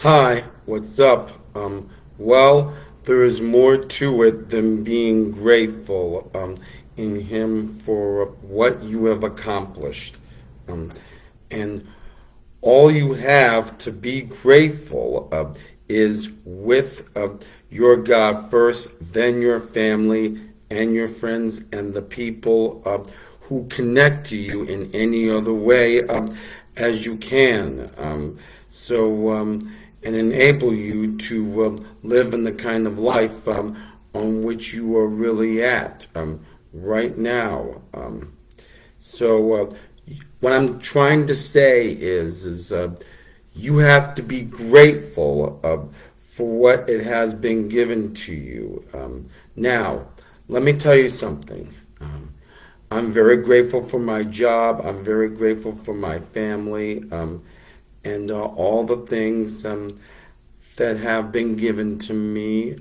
Hi, what's up? Well, there is more to it than being grateful in Him for what you have accomplished. Um, and all you have to be grateful is with your God first, then your family and your friends and the people who connect to you in any other way as you can. And enable you to live in the kind of life on which you are really at right now. So what I'm trying to say is you have to be grateful for what it has been given to you. Now, let me tell you something. I'm very grateful for my job. I'm very grateful for my family and all the things that have been given to me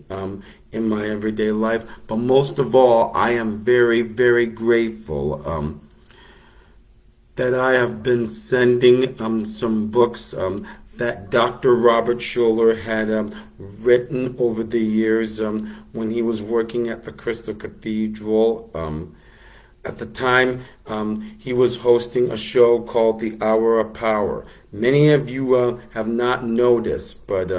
in my everyday life. But most of all, I am very, very grateful that I have been sending some books that Dr. Robert Schuller had written over the years when he was working at the Crystal Cathedral. At the time, he was hosting a show called The Hour of Power. Many of you have not noticed, but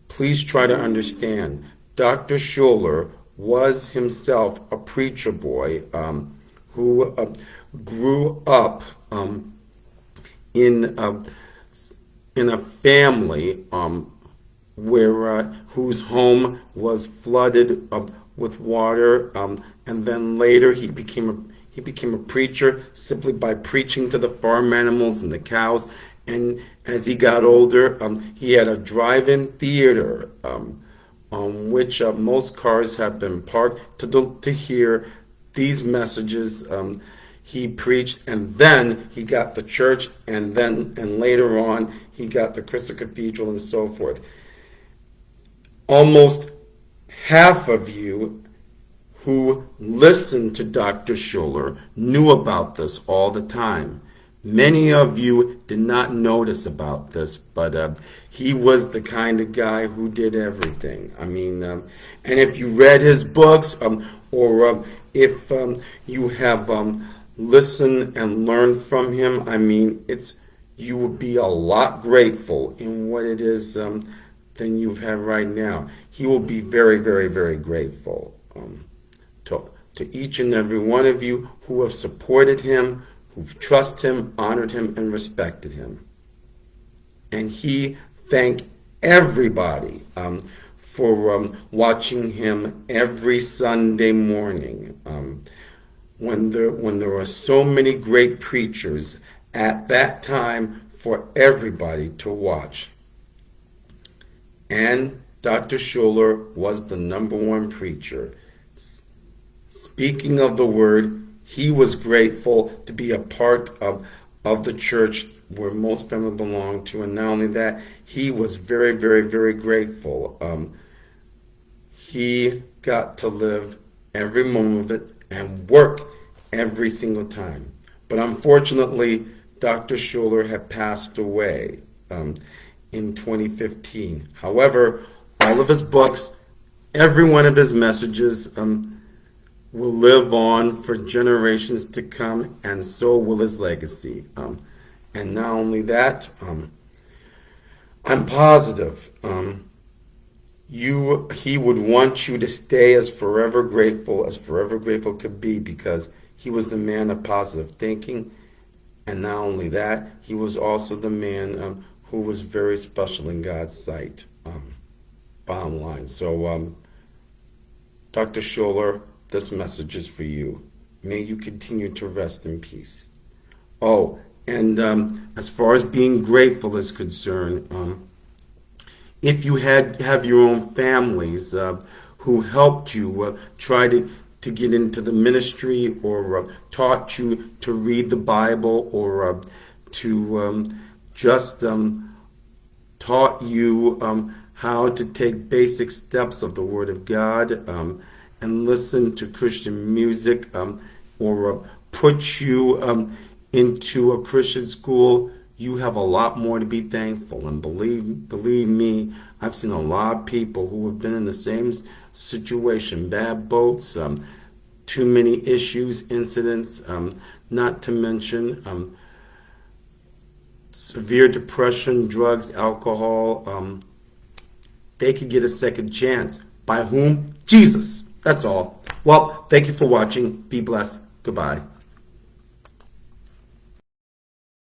please try to understand. Dr. Schuller was himself a preacher boy who grew up in in a family where whose home was flooded with water, and then later he became a preacher simply by preaching to the farm animals and the cows. And as he got older, he had a drive-in theater on which most cars have been parked to hear these messages he preached, and then he got the church, and later on he got the Crystal Cathedral and so forth. Almost half of you who listened to Dr. Schuller knew about this all the time. Many of you did not notice about this, but he was the kind of guy who did everything. And if you read his books, or if you have listened and learned from him, you would be a lot grateful in what it is than you've had right now. He will be very, very, very grateful to each and every one of you who have supported him, who've trusted him, honored him, and respected him. And he thanked everybody for watching him every Sunday morning when there were so many great preachers at that time for everybody to watch. And Dr. Schuller was the number one preacher. Speaking of the word, he was grateful to be a part of the church where most family belonged to. And not only that, he was very, very, very grateful. He got to live every moment of it and work every single time. But unfortunately, Dr. Schuller had passed away in 2015. However, all of his books, every one of his messages will live on for generations to come, and so will his legacy. And not only that, I'm positive he would want you to stay as forever grateful could be, because he was the man of positive thinking. And not only that, he was also the man who was very special in God's sight. Bottom line. So, Dr. Schuller, this message is for you. May you continue to rest in peace. Oh, and as far as being grateful is concerned, if you have your own families who helped you try to get into the ministry, or taught you to read the Bible, or to just taught you how to take basic steps of the Word of God, and listen to Christian music, or put you into a Christian school, You have a lot more to be thankful. And believe me, I've seen a lot of people who have been in the same situation, bad boats, too many issues, incidents, not to mention severe depression, drugs, alcohol. They could get a second chance. By whom? Jesus. That's all. Well, thank you for watching. Be blessed. Goodbye.